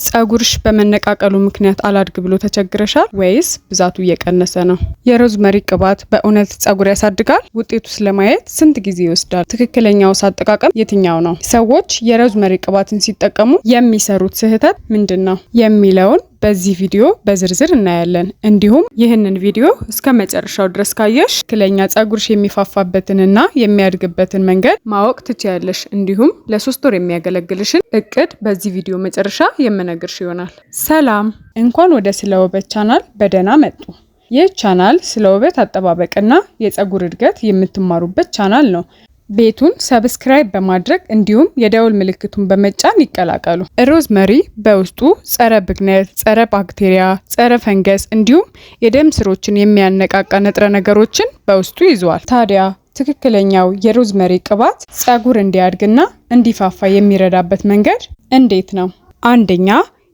ጸጉርሽ በመነቃቀሉ ምክንያት አላድግ ብሎ ተቸግረሻል ወይስ ብዛቱ እየቀነሰ ነው? የሮዝመሪ ቅባት በእውነት ጸጉር ያሳድጋል? ውጤቱስ ለማየት ስንት ጊዜ ይወስዳል? ትክክለኛው አጠቃቀም የትኛው ነው? ሰዎች የሮዝመሪ ቅባትን ሲጠቀሙ የሚሰሩት ስህተት ምንድነው የሚለውን በዚህ ቪዲዮ በዝርዝር እናያለን። እንዲሁም ይህንን ቪዲዮ እስከ መጨረሻው ድረስ ካየሽ ትክክለኛ ጸጉርሽ የሚፋፋበትንና የሚያድግበትን መንገድ ማወቅ ትችያለሽ። እንዲሁም ለ3 ወር የሚያገለግልሽን እቅድ በዚህ ቪዲዮ መጨረሻ የምነግርሽ ይሆናል። ሰላም፣ እንኳን ወደ ስለ ውበት ቻናል በደህና መጡ። ይህ ቻናል ስለ ውበት አጠባበቅና የጸጉር እድገት የምትማሩበት ቻናል ነው። ቤቱን ሰብስክራይብ በማድረግ እንዲሁም የደውል ምልክቱን በመጫን ይቀላቀሉ። ሮዝመሪ በውስጡ ጸረ ብግነት፣ ጸረ ባክቴሪያ፣ ጸረ ፈንገስ እንዲሁም የደም ስሮችን የሚያነቃቃ ንጥረ ነገሮችን በውስጡ ይዟል። ታዲያ ትክክለኛው የሮዝመሪ ቅባት ጸጉር እንዲያድግና እንዲፋፋ የሚረዳበት መንገድ እንዴት ነው? አንደኛ፣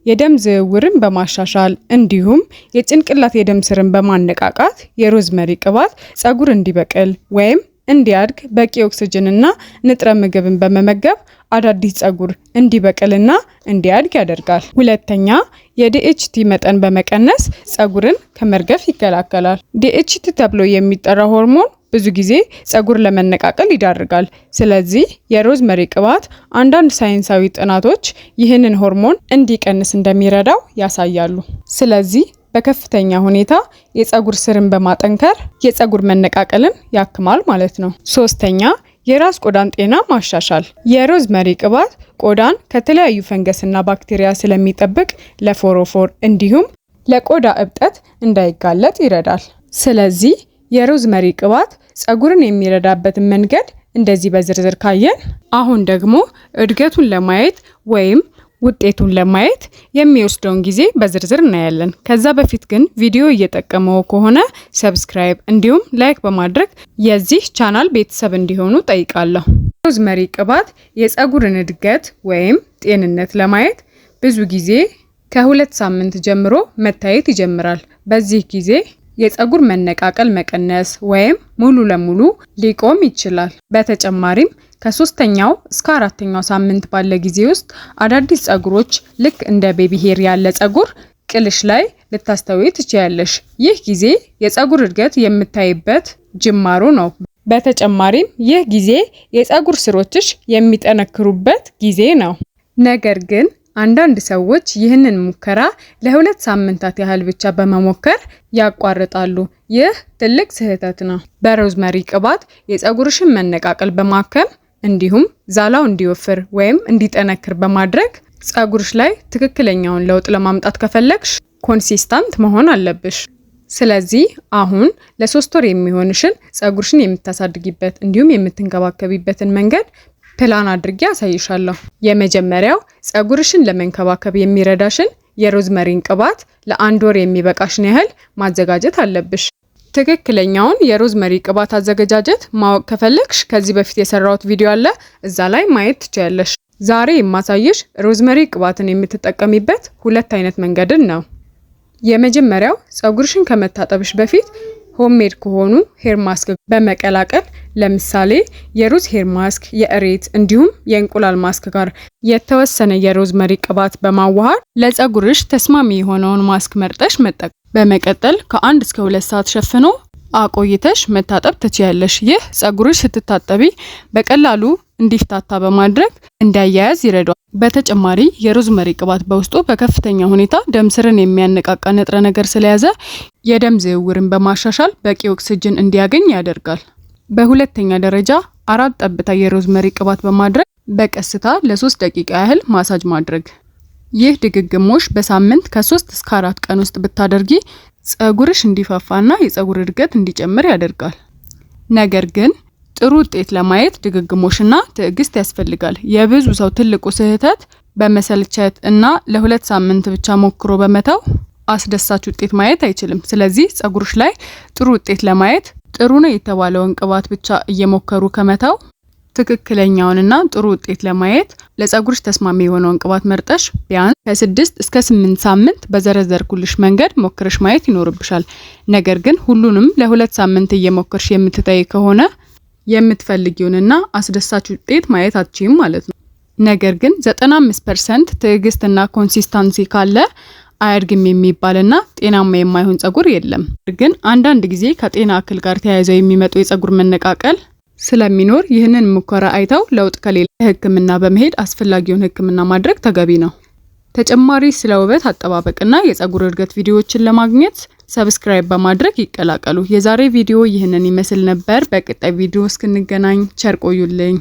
የደም ዝውውርን በማሻሻል እንዲሁም የጭንቅላት የደም ስርን በማነቃቃት የሮዝመሪ ቅባት ጸጉር እንዲበቅል ወይም እንዲያድግ በቂ ኦክሲጅንና ንጥረ ምግብን በመመገብ አዳዲስ ጸጉር እንዲበቅልና እንዲያድግ ያደርጋል። ሁለተኛ፣ የዲኤችቲ መጠን በመቀነስ ጸጉርን ከመርገፍ ይከላከላል። ዲኤችቲ ተብሎ የሚጠራው ሆርሞን ብዙ ጊዜ ጸጉር ለመነቃቀል ይዳርጋል። ስለዚህ የሮዝመሪ ቅባት አንዳንድ ሳይንሳዊ ጥናቶች ይህንን ሆርሞን እንዲቀንስ እንደሚረዳው ያሳያሉ። ስለዚህ በከፍተኛ ሁኔታ የጸጉር ስርን በማጠንከር የጸጉር መነቃቀልን ያክማል ማለት ነው። ሶስተኛ፣ የራስ ቆዳን ጤና ማሻሻል። የሮዝመሪ ቅባት ቆዳን ከተለያዩ ፈንገስና ባክቴሪያ ስለሚጠብቅ ለፎሮፎር እንዲሁም ለቆዳ እብጠት እንዳይጋለጥ ይረዳል። ስለዚህ የሮዝመሪ ቅባት ጸጉርን የሚረዳበትን መንገድ እንደዚህ በዝርዝር ካየን፣ አሁን ደግሞ እድገቱን ለማየት ወይም ውጤቱን ለማየት የሚወስደውን ጊዜ በዝርዝር እናያለን። ከዛ በፊት ግን ቪዲዮ እየጠቀመው ከሆነ ሰብስክራይብ እንዲሁም ላይክ በማድረግ የዚህ ቻናል ቤተሰብ እንዲሆኑ ጠይቃለሁ። ሮዝመሪ ቅባት የጸጉርን እድገት ወይም ጤንነት ለማየት ብዙ ጊዜ ከ2 ሳምንት ጀምሮ መታየት ይጀምራል። በዚህ ጊዜ የጸጉር መነቃቀል መቀነስ ወይም ሙሉ ለሙሉ ሊቆም ይችላል። በተጨማሪም ከ3ኛው እስከ 4ኛው ሳምንት ባለ ጊዜ ውስጥ አዳዲስ ጸጉሮች ልክ እንደ ቤቢ ሄር ያለ ጸጉር ቅልሽ ላይ ልታስተውይ ትችያለሽ። ይህ ጊዜ የጸጉር እድገት የምታይበት ጅማሮ ነው። በተጨማሪም ይህ ጊዜ የጸጉር ስሮችሽ የሚጠነክሩበት ጊዜ ነው። ነገር ግን አንዳንድ ሰዎች ይህንን ሙከራ ለ2 ሳምንታት ያህል ብቻ በመሞከር ያቋርጣሉ። ይህ ትልቅ ስህተት ነው። በሮዝመሪ ቅባት የጸጉርሽን መነቃቀል በማከም እንዲሁም ዛላው እንዲወፍር ወይም እንዲጠነክር በማድረግ ጸጉርሽ ላይ ትክክለኛውን ለውጥ ለማምጣት ከፈለግሽ ኮንሲስታንት መሆን አለብሽ። ስለዚህ አሁን ለ3 ወር የሚሆንሽን ጸጉርሽን የምታሳድጊበት እንዲሁም የምትንከባከቢበትን መንገድ ፕላን አድርጌ አሳይሻለሁ። የመጀመሪያው ጸጉርሽን ለመንከባከብ የሚረዳሽን የሮዝመሪን ቅባት ለ1 ወር የሚበቃሽን ያህል ማዘጋጀት አለብሽ። ትክክለኛውን የሮዝመሪ ቅባት አዘገጃጀት ማወቅ ከፈለግሽ ከዚህ በፊት የሰራሁት ቪዲዮ አለ፣ እዛ ላይ ማየት ትችያለሽ። ዛሬ የማሳይሽ ሮዝመሪ ቅባትን የምትጠቀሚበት 2 አይነት መንገድን ነው። የመጀመሪያው ጸጉርሽን ከመታጠብሽ በፊት ሆምሜድ ከሆኑ ሄር ማስክ በመቀላቀል ለምሳሌ የሩዝ ሄር ማስክ፣ የእሬት እንዲሁም የእንቁላል ማስክ ጋር የተወሰነ የሮዝመሪ ቅባት በማዋሃድ ለጸጉርሽ ተስማሚ የሆነውን ማስክ መርጠሽ መጠቀም። በመቀጠል ከ1 እስከ 2 ሰዓት ሸፍኖ አቆይተሽ መታጠብ ትችያለሽ። ይህ ጸጉርሽ ስትታጠቢ በቀላሉ እንዲፍታታ በማድረግ እንዳያያዝ ይረዳል። በተጨማሪ የሮዝመሪ ቅባት በውስጡ በከፍተኛ ሁኔታ ደም ስርን የሚያነቃቃ ንጥረ ነገር ስለያዘ የደም ዝውውርን በማሻሻል በቂ ኦክሲጅን እንዲያገኝ ያደርጋል። በሁለተኛ ደረጃ 4 ጠብታ የሮዝመሪ ቅባት በማድረግ በቀስታ ለ3 ደቂቃ ያህል ማሳጅ ማድረግ። ይህ ድግግሞሽ በሳምንት ከ3 እስከ 4 ቀን ውስጥ ብታደርጊ ጸጉርሽ እንዲፋፋና የጸጉር እድገት እንዲጨምር ያደርጋል። ነገር ግን ጥሩ ውጤት ለማየት ድግግሞሽና ትዕግስት ያስፈልጋል። የብዙ ሰው ትልቁ ስህተት በመሰልቸት እና ለ2 ሳምንት ብቻ ሞክሮ በመተው አስደሳች ውጤት ማየት አይችልም። ስለዚህ ጸጉርሽ ላይ ጥሩ ውጤት ለማየት ጥሩ ነው የተባለውን ቅባት ብቻ እየሞከሩ ከመተው ትክክለኛውንና ጥሩ ውጤት ለማየት ለጸጉርሽ ተስማሚ የሆነውን ቅባት መርጠሽ ቢያንስ ከ6 እስከ 8 ሳምንት በዘረዘርኩልሽ መንገድ ሞክረሽ ማየት ይኖርብሻል። ነገር ግን ሁሉንም ለ2 ሳምንት እየሞከርሽ የምትተይ ከሆነ የምትፈልጊውንና አስደሳች ውጤት ማየት አትችይም ማለት ነው። ነገር ግን 95% ትዕግስትና ኮንሲስታንሲ ካለ አያድግም የሚባልና ጤናማ የማይሆን ጸጉር የለም። ግን አንዳንድ ጊዜ ከጤና እክል ጋር ተያይዘው የሚመጡ የጸጉር መነቃቀል ስለሚኖር ይህንን ሙከራ አይተው ለውጥ ከሌለ ሕክምና በመሄድ አስፈላጊውን ሕክምና ማድረግ ተገቢ ነው። ተጨማሪ ስለ ውበት አጠባበቅና የጸጉር እድገት ቪዲዮዎችን ለማግኘት ሰብስክራይብ በማድረግ ይቀላቀሉ። የዛሬ ቪዲዮ ይህንን ይመስል ነበር። በቀጣይ ቪዲዮ እስክንገናኝ ቸር ቆዩልኝ።